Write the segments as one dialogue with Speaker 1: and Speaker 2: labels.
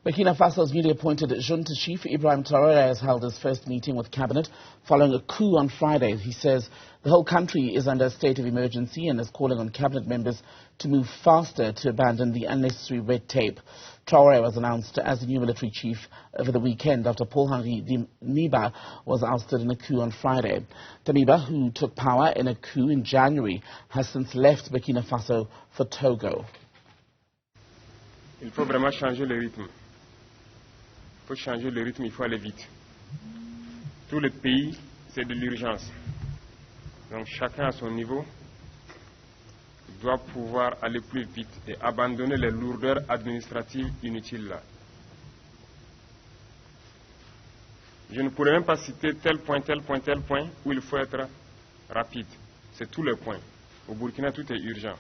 Speaker 1: Burkina Faso's newly appointed junta chief, Ibrahim Traore, has held his first meeting with cabinet following a coup on Friday. He says the whole country is under a state of emergency and is calling on cabinet members to move faster to abandon the unnecessary red tape. Traore was announced as the new military chief over the weekend after Paul-Henri Damiba was ousted in a coup on Friday. Damiba, who took power in a coup in January, has since left Burkina Faso for Togo.
Speaker 2: Il faut vraiment changer le rythme. Il faut changer le rythme, il faut aller vite. Tout le pays, c'est de l'urgence. Donc chacun à son niveau doit pouvoir aller plus vite et abandonner les lourdeurs administratives inutiles là. Je ne pourrais même pas citer tel point où il faut être rapide. C'est tous les points. Au Burkina, tout est urgent.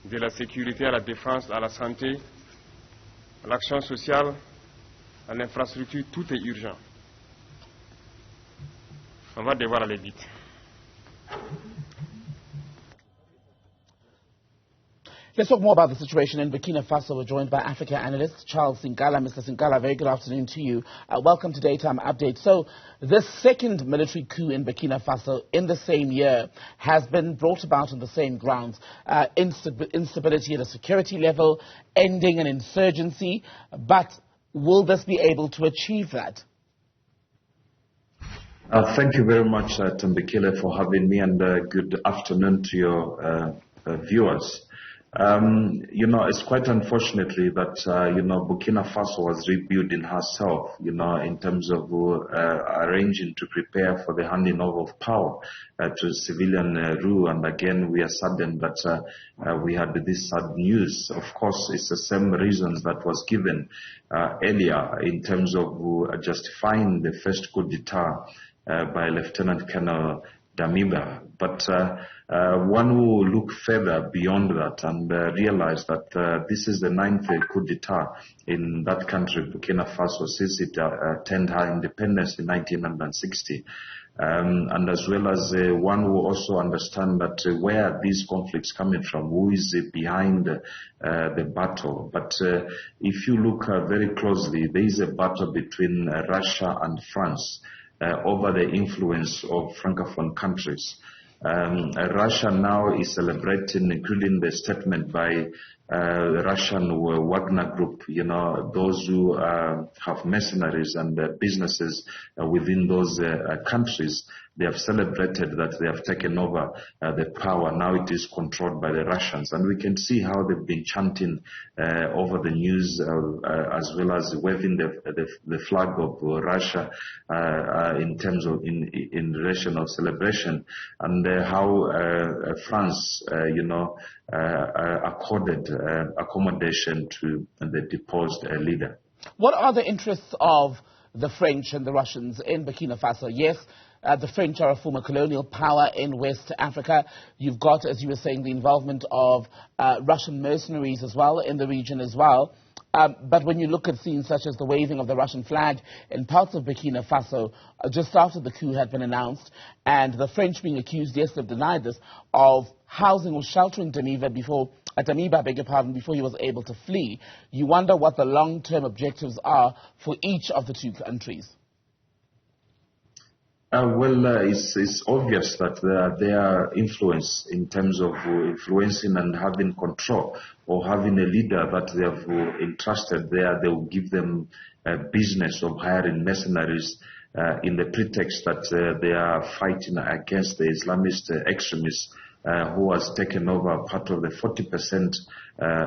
Speaker 2: De la sécurité à la défense, à la santé, à l'action sociale, à l'infrastructure, tout est urgent. On va devoir aller vite.
Speaker 1: Let's talk more about the situation in Burkina Faso. We're joined by Africa analyst Charles Sinkala. Mr. Sinkala, very good afternoon to you. Welcome to Daytime Update. So, this second military coup in Burkina Faso in the same year has been brought about on the same grounds. Instability at a security level, ending an insurgency. But will this be able to achieve that?
Speaker 3: Thank you very much, Tambekele, for having me, and good afternoon to your viewers. It's quite unfortunately that, Burkina Faso was rebuilding herself, in terms of arranging to prepare for the handing over of power to civilian rule. And again, we are saddened that we had this sad news. Of course, it's the same reasons that was given earlier in terms of justifying the first coup d'etat by Lieutenant Colonel Damiba. But one will look further beyond that and realize that this is the 9th coup d'etat in that country, Burkina Faso, since it attained her independence in 1960. And as well as one will also understand that where these conflicts coming from, who is behind the battle. But if you look very closely, there is a battle between Russia and France over the influence of Francophone countries. Russia now is celebrating, including the statement by Russian Wagner Group, those who have mercenaries and businesses within those countries. They have celebrated that they have taken over the power. Now it is controlled by the Russians. And we can see how they've been chanting over the news as well as waving the flag of Russia in terms of in relation of celebration, and how France, accorded accommodation to the deposed leader.
Speaker 1: What are the interests of the French and the Russians in Burkina Faso? Yes, the French are a former colonial power in West Africa. You've got, as you were saying, the involvement of Russian mercenaries as well in the region as well. But when you look at scenes such as the waving of the Russian flag in parts of Burkina Faso just after the coup had been announced, and the French being accused, yes, they've denied this, of housing or sheltering Damiba before he was able to flee, you wonder what the long-term objectives are for each of the two countries.
Speaker 3: It's obvious that their influence in terms of influencing and having control or having a leader that they have entrusted there, they will give them a business of hiring mercenaries in the pretext that they are fighting against the Islamist extremists who has taken over part of the 40%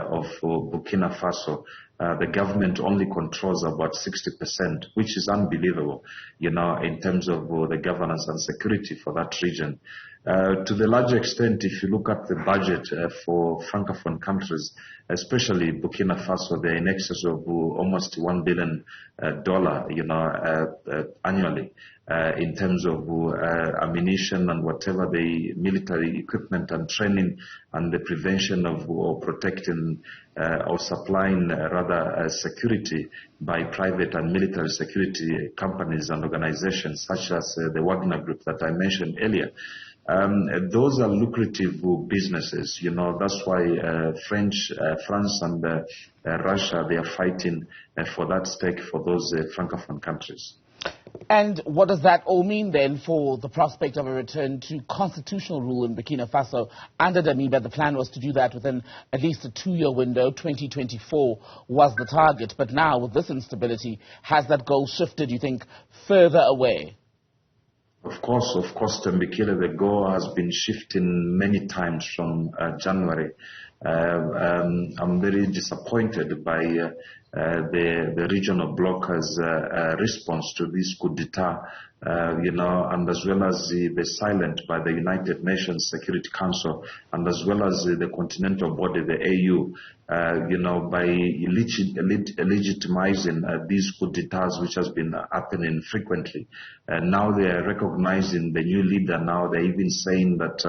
Speaker 3: of Burkina Faso. The government only controls about 60%, which is unbelievable, in terms of the governance and security for that region. To the large extent, if you look at the budget for Francophone countries, especially Burkina Faso, they're in excess of almost $1 billion, annually, in terms of ammunition and whatever the military equipment and training and the prevention of or protecting or supplying security by private and military security companies and organizations such as the Wagner Group that I mentioned earlier. Those are lucrative businesses. That's why France and Russia, they are fighting for that stake for those Francophone countries.
Speaker 1: And what does that all mean then for the prospect of a return to constitutional rule in Burkina Faso? Under Damiba, the plan was to do that within at least a 2-year window. 2024 was the target. But now, with this instability, has that goal shifted, you think, further away?
Speaker 3: Of course, Mbekile, the goal has been shifting many times from January. I'm very disappointed by the regional blockers' response to this coup d'etat, and as well as the silence by the United Nations Security Council, and as well as the continental body, the AU, by legitimizing these coup d'etats, which has been happening frequently. Now they are recognizing the new leader. Now they're even saying that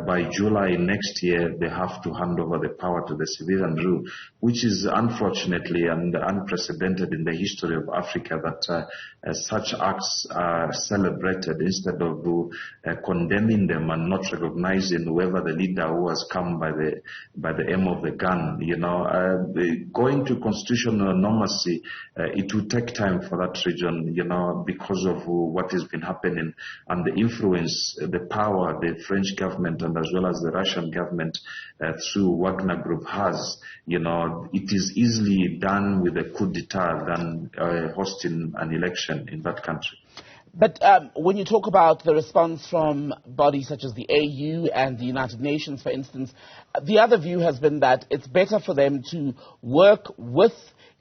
Speaker 3: by July next year, they have to hand over the power to the civilian rule, which is unfortunately and unprecedented in the history of Africa, that such acts are celebrated instead of condemning them and not recognizing whoever the leader who has come by the aim of the gun. Going to constitutional normalcy, it will take time for that region, because of what has been happening and the influence, the power the French government and as well as the Russian government through Wagner Group has. It is easily done with a coup d'etat than hosting an election in that country.
Speaker 1: But when you talk about the response from bodies such as the AU and the United Nations, for instance, the other view has been that it's better for them to work with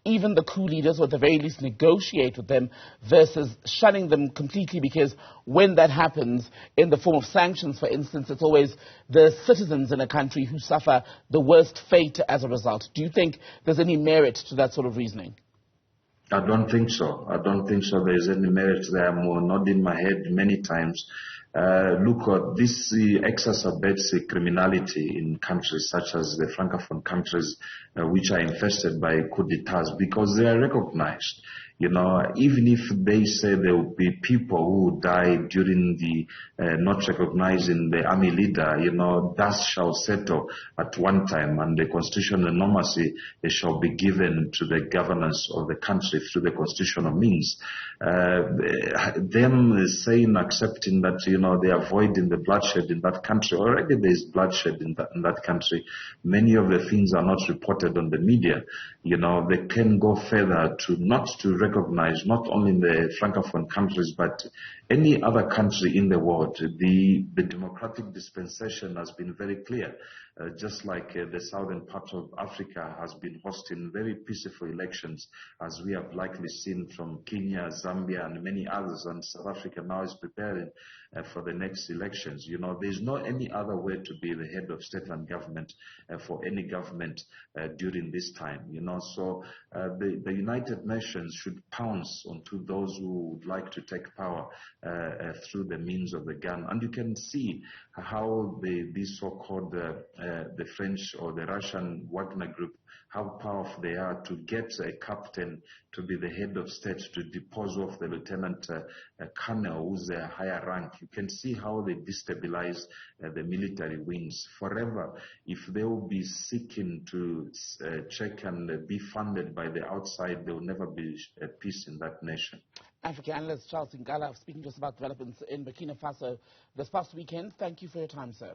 Speaker 1: even the coup leaders, or at the very least negotiate with them, versus shunning them completely, because when that happens in the form of sanctions, for instance, it's always the citizens in a country who suffer the worst fate as a result. Do you think there's any merit to that sort of reasoning?
Speaker 3: I don't think so. There's any merit there. I'm nodding my head many times. Look, this exacerbates criminality in countries such as the Francophone countries, which are infested by coup d'etats, because they are recognized. Even if they say there will be people who die during the not recognizing the army leader, dust shall settle at one time, and the constitutional normalcy shall be given to the governance of the country through the constitutional means. Them saying, accepting that, they are avoiding the bloodshed in that country. Already there is bloodshed in that country. Many of the things are not reported on the media. They can go further to recognize not only in the Francophone countries, but any other country in the world. The democratic dispensation has been very clear. Just like the southern part of Africa has been hosting very peaceful elections, as we have likely seen from Kenya, Zambia, and many others, and South Africa now is preparing for the next elections. There's no any other way to be the head of state and government for any government during this time. So the United Nations should pounce onto those who would like to take power through the means of the gun. And you can see how these so-called the French or the Russian Wagner Group, how powerful they are to get a captain to be the head of state, to depose off the lieutenant colonel who's a higher rank. You can see how they destabilize the military wings forever. If they will be seeking to check and be funded by the outside, there will never be peace in that nation.
Speaker 1: Africa analyst Charles Sinkala speaking to us about developments in Burkina Faso this past weekend. Thank you for your time, sir.